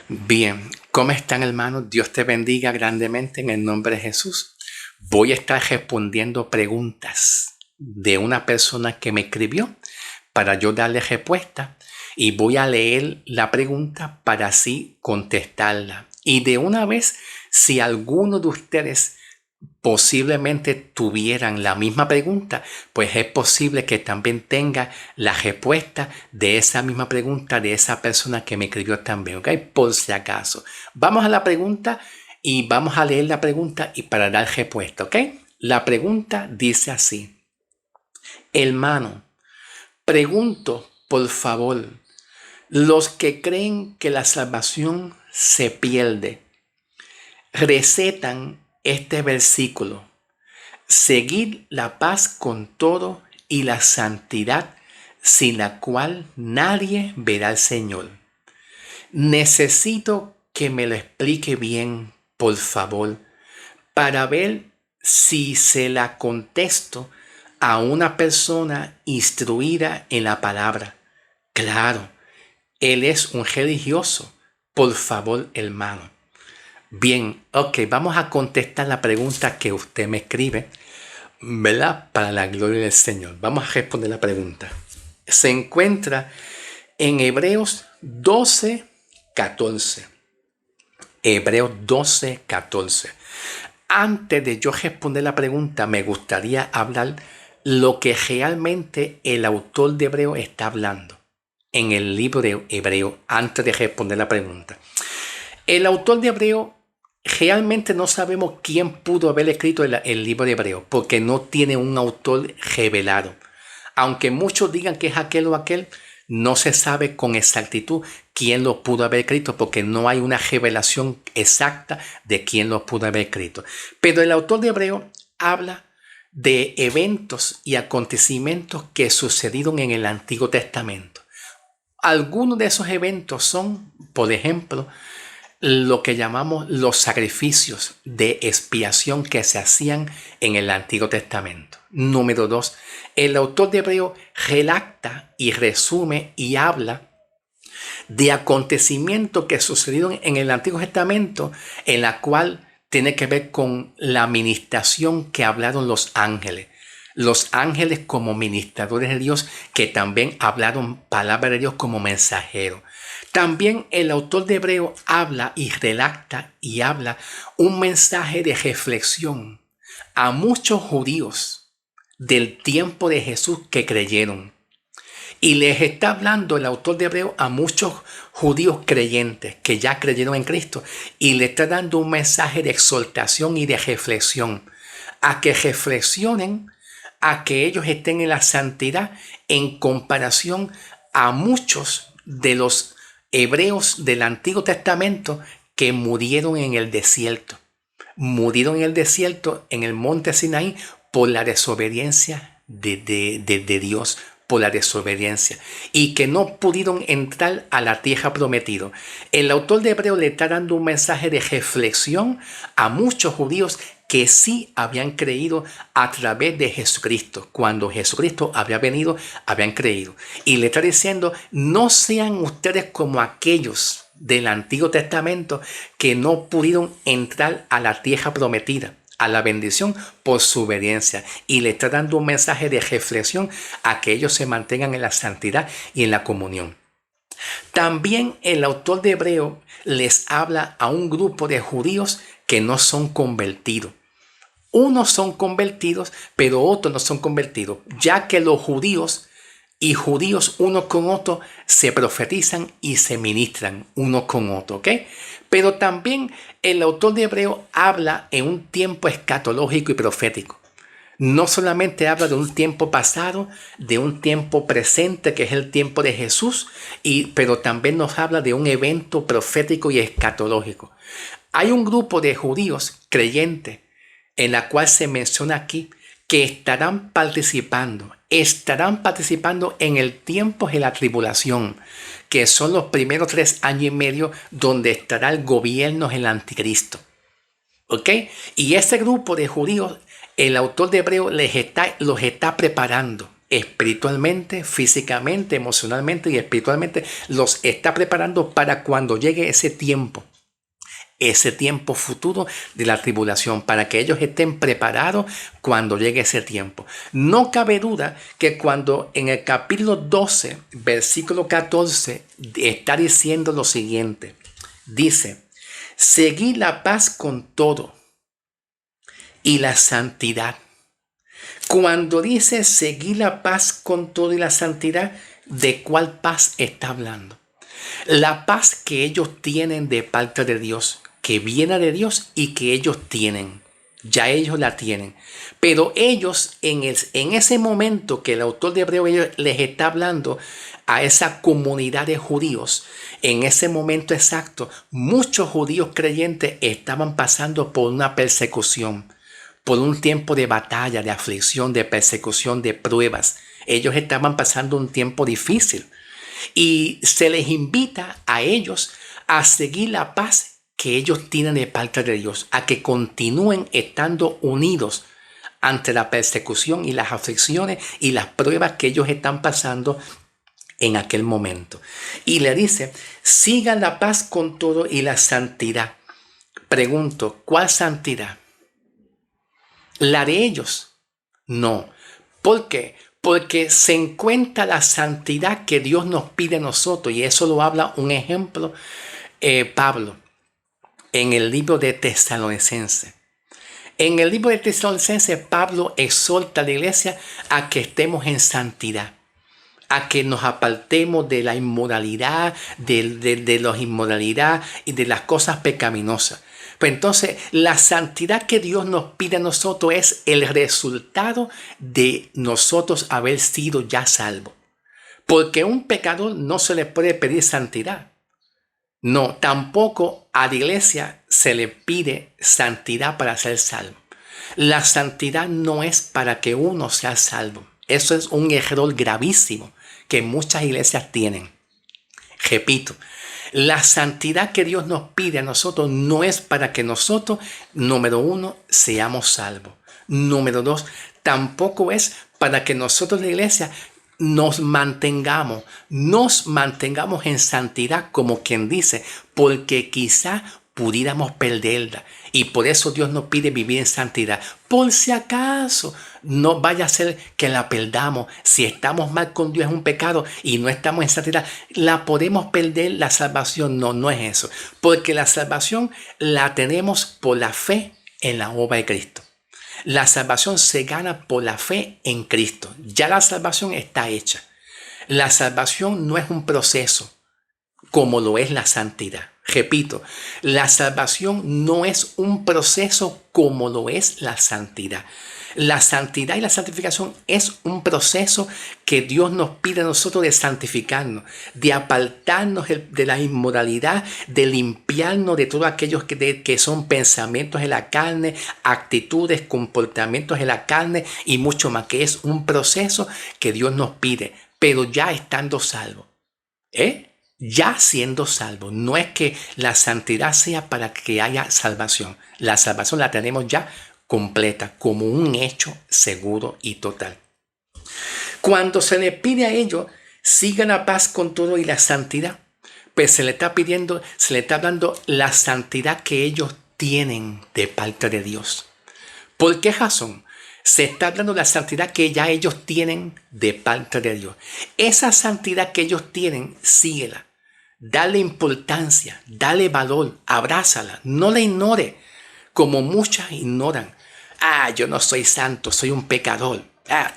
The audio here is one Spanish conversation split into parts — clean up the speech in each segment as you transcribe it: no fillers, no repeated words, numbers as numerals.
Bien, ¿cómo están, hermanos? Dios te bendiga grandemente en el nombre de Jesús. Voy a estar respondiendo preguntas de una persona que me escribió para yo darle respuesta y voy a leer la pregunta para así contestarla. Y de una vez, si alguno de ustedes posiblemente tuvieran la misma pregunta, pues es posible que también tenga la respuesta de esa misma pregunta de esa persona que me escribió también, ¿ok? Por si acaso. Vamos a la pregunta y vamos a leer la pregunta y para dar respuesta, ¿ok? La pregunta dice así: hermano, pregunto, por favor, los que creen que la salvación se pierde, recetan este versículo: seguid la paz con todo y la santidad, sin la cual nadie verá al Señor. Necesito que me lo explique bien, por favor, para ver si se la contesto a una persona instruida en la palabra. Claro, él es un religioso. Por favor, hermano. Bien, ok, vamos a contestar la pregunta que usted me escribe, ¿verdad? Para la gloria del Señor. Vamos a responder la pregunta. Se encuentra en Hebreos 12, 14. Hebreos 12, 14. Antes de yo responder la pregunta, me gustaría hablar lo que realmente el autor de Hebreo está hablando en el libro de Hebreo antes de responder la pregunta. El autor de Hebreo, realmente no sabemos quién pudo haber escrito el libro de Hebreo, porque no tiene un autor revelado. Aunque muchos digan que es aquel o aquel, no se sabe con exactitud quién lo pudo haber escrito, porque no hay una revelación exacta de quién lo pudo haber escrito. Pero el autor de Hebreo habla de eventos y acontecimientos que sucedieron en el Antiguo Testamento. Algunos de esos eventos son, por ejemplo, lo que llamamos los sacrificios de expiación que se hacían en el Antiguo Testamento. Número 2, el autor de Hebreo relata y resume y habla de acontecimientos que sucedieron en el Antiguo Testamento, en la cual tiene que ver con la ministración que hablaron los ángeles. Los ángeles como ministradores de Dios, que también hablaron palabra de Dios como mensajeros. También el autor de Hebreo habla y relata y habla un mensaje de reflexión a muchos judíos del tiempo de Jesús que creyeron. Y les está hablando el autor de Hebreo a muchos judíos creyentes que ya creyeron en Cristo. Y le está dando un mensaje de exhortación y de reflexión. A que reflexionen, a que ellos estén en la santidad en comparación a muchos de los hebreos del Antiguo Testamento que murieron en el desierto. Murieron en el desierto, en el monte Sinaí, por la desobediencia de Dios, por la desobediencia, y que no pudieron entrar a la tierra prometida. El autor de Hebreo le está dando un mensaje de reflexión a muchos judíos que sí habían creído a través de Jesucristo. Cuando Jesucristo había venido, habían creído. Y le está diciendo: no sean ustedes como aquellos del Antiguo Testamento que no pudieron entrar a la tierra prometida, a la bendición, por su obediencia. Y le está dando un mensaje de reflexión a que ellos se mantengan en la santidad y en la comunión. También el autor de Hebreo les habla a un grupo de judíos que no son convertidos. Unos son convertidos, pero otros no son convertidos, ya que los judíos y judíos unos con otros se profetizan y se ministran unos con otros, ¿ok? Pero también el autor de Hebreo habla en un tiempo escatológico y profético. No solamente habla de un tiempo pasado, de un tiempo presente, que es el tiempo de Jesús, pero también nos habla de un evento profético y escatológico. Hay un grupo de judíos creyentes en la cual se menciona aquí que estarán participando en el tiempo de la tribulación, que son los primeros 3 años y medio donde estará el gobierno del anticristo. ¿Ok? Y ese grupo de judíos, el autor de Hebreo los está preparando, espiritualmente, físicamente, emocionalmente y espiritualmente. Los está preparando para cuando llegue ese tiempo futuro de la tribulación, para que ellos estén preparados cuando llegue ese tiempo. No cabe duda que cuando en el capítulo 12, versículo 14, está diciendo lo siguiente. Dice, seguid la paz con todo y la santidad. Cuando dice seguir la paz con todo y la santidad, ¿de cuál paz está hablando? La paz que ellos tienen de parte de Dios, que viene de Dios y que ellos tienen. Ya ellos la tienen. Pero ellos, en ese momento que el autor de Hebreos les está hablando a esa comunidad de judíos, en ese momento exacto, muchos judíos creyentes estaban pasando por una persecución, por un tiempo de batalla, de aflicción, de persecución, de pruebas. Ellos estaban pasando un tiempo difícil. Y se les invita a ellos a seguir la paz que ellos tienen de parte de Dios, a que continúen estando unidos ante la persecución y las aflicciones y las pruebas que ellos están pasando en aquel momento. Y le dice, sigan la paz con todo y la santidad. Pregunto, ¿cuál santidad? ¿La de ellos? No. ¿Por qué? Porque se encuentra la santidad que Dios nos pide a nosotros, y eso lo habla un ejemplo, Pablo, en el libro de Tesalonicenses. En el libro de Tesalonicenses, Pablo exhorta a la iglesia a que estemos en santidad, a que nos apartemos de la inmoralidad, de la inmoralidad y de las cosas pecaminosas. Pues entonces, la santidad que Dios nos pide a nosotros es el resultado de nosotros haber sido ya salvos. Porque a un pecador no se le puede pedir santidad. No, tampoco a la iglesia se le pide santidad para ser salvo. La santidad no es para que uno sea salvo. Eso es un error gravísimo que muchas iglesias tienen. Repito, la santidad que Dios nos pide a nosotros no es para que nosotros, número uno, seamos salvos. Número dos, tampoco es para que nosotros, la iglesia, nos mantengamos en santidad, como quien dice, porque quizá pudiéramos perderla. Y por eso Dios nos pide vivir en santidad. Por si acaso no vaya a ser que la perdamos. Si estamos mal con Dios es un pecado y no estamos en santidad, ¿la podemos perder la salvación? No, no es eso. Porque la salvación la tenemos por la fe en la obra de Cristo. La salvación se gana por la fe en Cristo. Ya la salvación está hecha. La salvación no es un proceso como lo es la santidad. Repito, la salvación no es un proceso como lo es la santidad. La santidad y la santificación es un proceso que Dios nos pide a nosotros de santificarnos, de apartarnos de la inmoralidad, de limpiarnos de todos aquellos que son pensamientos de la carne, actitudes, comportamientos de la carne y mucho más, que es un proceso que Dios nos pide, pero ya estando salvos. Ya siendo salvo. No es que la santidad sea para que haya salvación. La salvación la tenemos ya completa, como un hecho seguro y total. Cuando se le pide a ellos, sigan la paz con todo y la santidad, pues se le está pidiendo, se le está dando la santidad que ellos tienen de parte de Dios. ¿Por qué razón? Se está hablando de la santidad que ya ellos tienen de parte de Dios. Esa santidad que ellos tienen, síguela. Dale importancia, dale valor, abrázala, no la ignore, como muchas ignoran. Yo no soy santo, soy un pecador.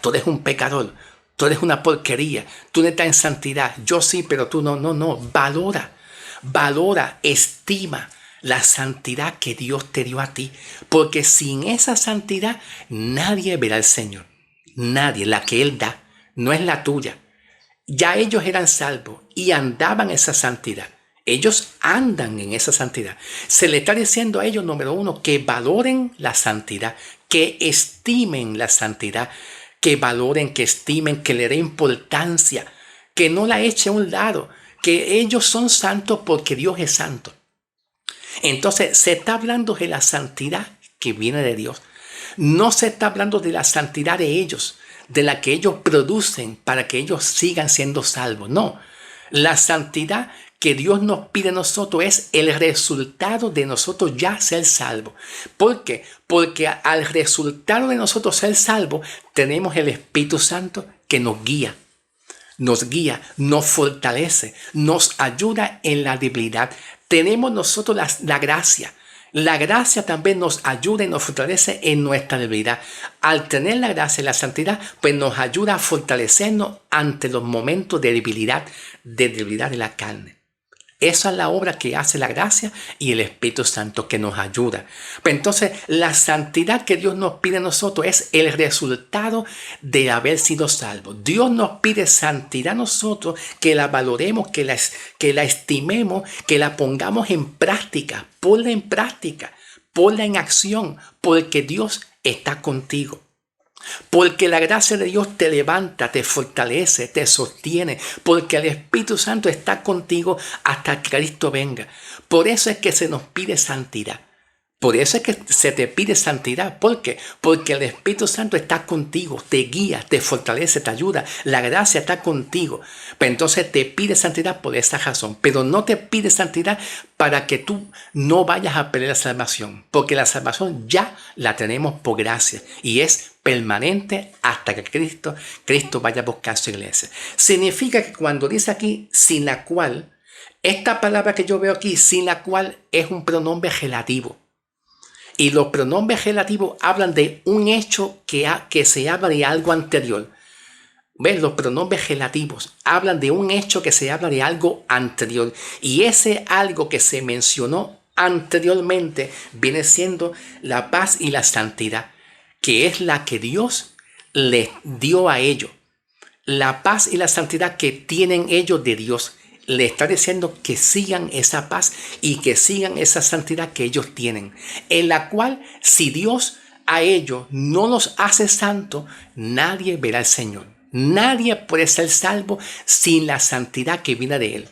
Tú eres un pecador, tú eres una porquería, tú no estás en santidad. Yo sí, pero tú no. Valora, estima la santidad que Dios te dio a ti, porque sin esa santidad nadie verá al Señor. Nadie, la que Él da, no es la tuya. Ya ellos eran salvos y andaban en esa santidad. Ellos andan en esa santidad. Se le está diciendo a ellos, número uno, que valoren la santidad, que estimen la santidad, que valoren, que estimen, que le den importancia, que no la echen a un lado, que ellos son santos porque Dios es santo. Entonces se está hablando de la santidad que viene de Dios. No se está hablando de la santidad de ellos, de la que ellos producen para que ellos sigan siendo salvos. No, la santidad que Dios nos pide a nosotros es el resultado de nosotros ya ser salvos. ¿Por qué? Porque al resultado de nosotros ser salvos tenemos el Espíritu Santo que nos guía, nos fortalece, nos ayuda en la debilidad. Tenemos nosotros la gracia. La gracia también nos ayuda y nos fortalece en nuestra debilidad. Al tener la gracia y la santidad, pues nos ayuda a fortalecernos ante los momentos de debilidad de la carne. Esa es la obra que hace la gracia y el Espíritu Santo que nos ayuda. Pues entonces, la santidad que Dios nos pide a nosotros es el resultado de haber sido salvos. Dios nos pide santidad a nosotros, que la valoremos, que la estimemos, que la pongamos en práctica. Ponla en práctica, ponla en acción, porque Dios está contigo. Porque la gracia de Dios te levanta, te fortalece, te sostiene. Porque el Espíritu Santo está contigo hasta que Cristo venga. Por eso es que se nos pide santidad. Por eso es que se te pide santidad. ¿Por qué? Porque el Espíritu Santo está contigo, te guía, te fortalece, te ayuda. La gracia está contigo. Pero entonces te pide santidad por esa razón. Pero no te pide santidad para que tú no vayas a perder la salvación. Porque la salvación ya la tenemos por gracia. Y es permanente hasta que Cristo vaya a buscar su iglesia. Significa que cuando dice aquí, sin la cual, esta palabra que yo veo aquí, sin la cual, es un pronombre relativo. Y los pronombres relativos hablan de un hecho que se habla de algo anterior. ¿Ves? Los pronombres relativos hablan de un hecho que se habla de algo anterior. Y ese algo que se mencionó anteriormente viene siendo la paz y la santidad, que es la que Dios les dio a ellos. La paz y la santidad que tienen ellos de Dios. Le está diciendo que sigan esa paz y que sigan esa santidad que ellos tienen, en la cual si Dios a ellos no los hace santos, nadie verá al Señor. Nadie puede ser salvo sin la santidad que viene de Él.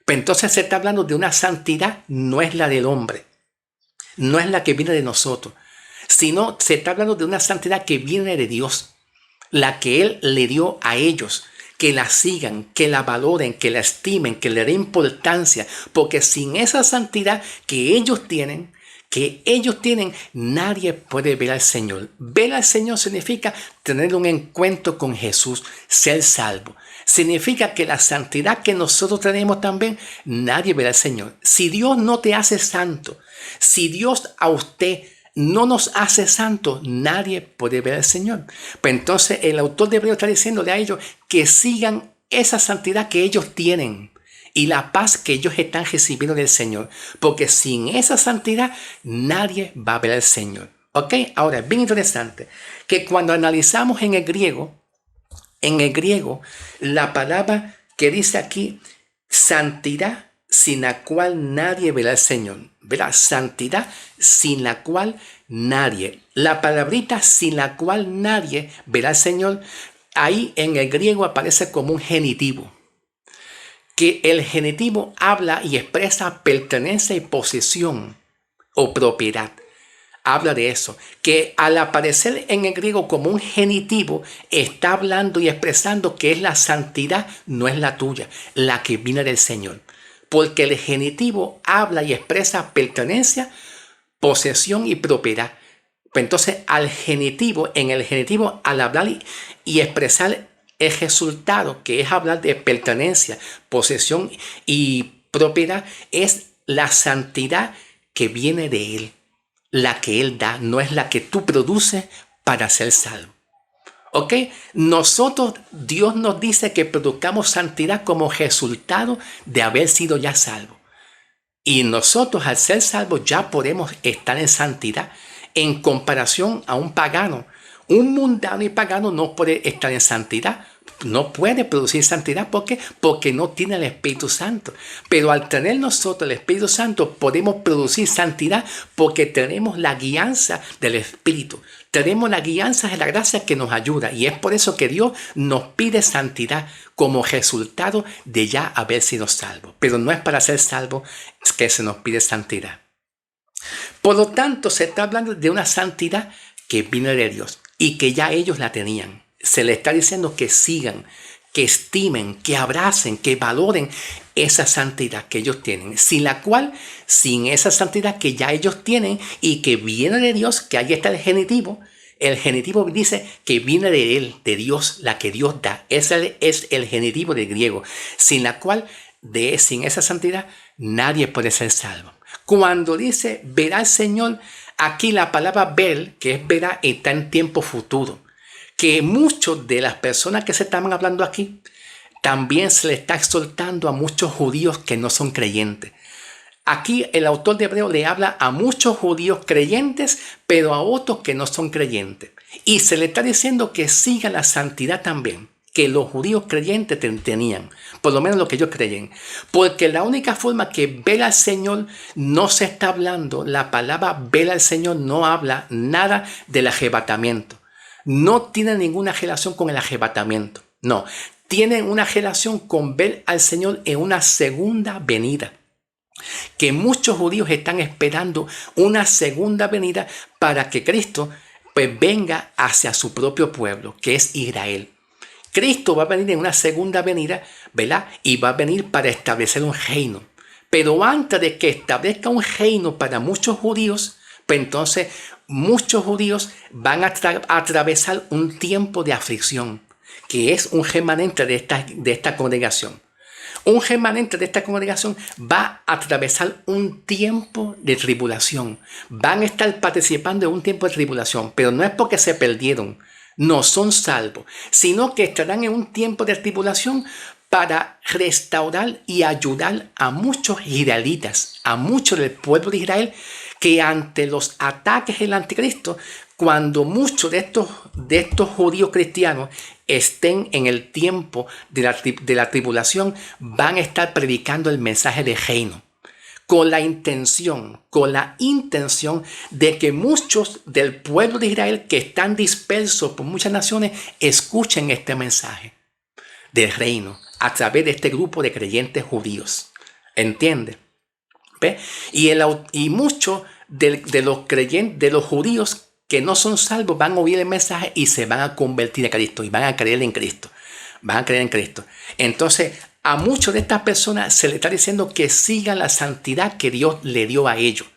Pero entonces se está hablando de una santidad, no es la del hombre, no es la que viene de nosotros, sino se está hablando de una santidad que viene de Dios, la que Él le dio a ellos. Que la sigan, que la valoren, que la estimen, que le den importancia, porque sin esa santidad que ellos tienen, nadie puede ver al Señor. Ver al Señor significa tener un encuentro con Jesús, ser salvo. Significa que la santidad que nosotros tenemos también, nadie verá al Señor. Si Dios no te hace santo, si Dios a usted no nos hace santos, nadie puede ver al Señor. Pues entonces el autor de Hebreos está diciéndole a ellos que sigan esa santidad que ellos tienen y la paz que ellos están recibiendo del Señor. Porque sin esa santidad nadie va a ver al Señor. ¿Ok? Ahora, es bien interesante que cuando analizamos en el griego, la palabra que dice aquí, santidad, sin la cual nadie verá al Señor. ¿Verá? Santidad sin la cual nadie. La palabrita sin la cual nadie verá al Señor, ahí en el griego aparece como un genitivo. Que el genitivo habla y expresa pertenencia y posesión o propiedad. Habla de eso, que al aparecer en el griego como un genitivo, está hablando y expresando que es la santidad, no es la tuya, la que viene del Señor. Porque el genitivo habla y expresa pertenencia, posesión y propiedad. Entonces, en el genitivo, al hablar y expresar el resultado, que es hablar de pertenencia, posesión y propiedad, es la santidad que viene de Él. La que Él da, no es la que tú produces para ser salvo. ¿Ok? Nosotros, Dios nos dice que produzcamos santidad como resultado de haber sido ya salvos. Y nosotros, al ser salvos, ya podemos estar en santidad en comparación a un pagano. Un mundano y pagano no puede estar en santidad. No puede producir santidad. ¿Por qué? Porque no tiene el Espíritu Santo. Pero al tener nosotros el Espíritu Santo, podemos producir santidad porque tenemos la guianza del Espíritu. Tenemos la guianza de la gracia que nos ayuda. Y es por eso que Dios nos pide santidad como resultado de ya haber sido salvos. Pero no es para ser salvos que se nos pide santidad. Por lo tanto, se está hablando de una santidad que viene de Dios y que ya ellos la tenían. se le está diciendo que sigan, que estimen, que abracen, que valoren esa santidad que ellos tienen, sin la cual, sin esa santidad que ya ellos tienen y que viene de Dios, que ahí está el genitivo dice que viene de Él, de Dios, la que Dios da. Ese es el genitivo del griego, sin la cual, sin esa santidad, nadie puede ser salvo. Cuando dice verá el Señor, aquí la palabra ver, que es verá, está en tiempo futuro. Que muchos de las personas que se están hablando aquí, también se le está exhortando a muchos judíos que no son creyentes. Aquí el autor de Hebreo le habla a muchos judíos creyentes, pero a otros que no son creyentes. Y se le está diciendo que siga la santidad también, que los judíos creyentes tenían, por lo menos lo que ellos creen. Porque la única forma que ver al Señor no se está hablando, la palabra ver al Señor no habla nada del arrebatamiento. No tiene ninguna relación con el arrebatamiento. No, tienen una relación con ver al Señor en una segunda venida. Que muchos judíos están esperando una segunda venida para que Cristo pues venga hacia su propio pueblo, que es Israel. Cristo va a venir en una segunda venida, ¿verdad? Y va a venir para establecer un reino. Pero antes de que establezca un reino para muchos judíos, pues entonces muchos judíos van a atravesar un tiempo de aflicción, que es un remanente de esta congregación. Un remanente de esta congregación va a atravesar un tiempo de tribulación. Van a estar participando en un tiempo de tribulación, pero no es porque se perdieron, no son salvos, sino que estarán en un tiempo de tribulación para restaurar y ayudar a muchos israelitas, a muchos del pueblo de Israel, que ante los ataques del anticristo, cuando muchos de estos judíos cristianos estén en el tiempo de la tribulación, van a estar predicando el mensaje de reino, con la intención de que muchos del pueblo de Israel que están dispersos por muchas naciones escuchen este mensaje del reino a través de este grupo de creyentes judíos. ¿Entiende? ¿Ve? Y muchos de los judíos que no son salvos van a oír el mensaje y se van a convertir a Cristo y van a creer en Cristo. Van a creer en Cristo. Entonces, a muchas de estas personas se les está diciendo que sigan la santidad que Dios le dio a ellos.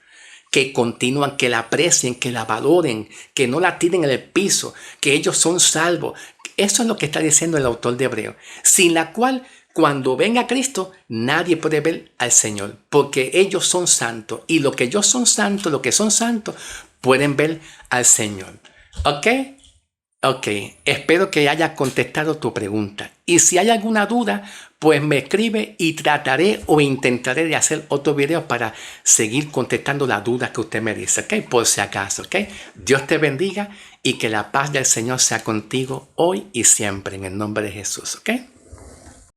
Que continúan, que la aprecien, que la valoren, que no la tiren en el piso, que ellos son salvos. Eso es lo que está diciendo el autor de Hebreo. Sin la cual, cuando venga Cristo, nadie puede ver al Señor. Porque ellos son santos. Y lo que ellos son santos, lo que son santos, pueden ver al Señor. ¿Ok? Ok. Espero que haya contestado tu pregunta. Y si hay alguna duda, pues me escribe y trataré o intentaré de hacer otro video para seguir contestando las dudas que usted me dice. ¿Ok? Por si acaso. ¿Ok? Dios te bendiga y que la paz del Señor sea contigo hoy y siempre en el nombre de Jesús. ¿Ok?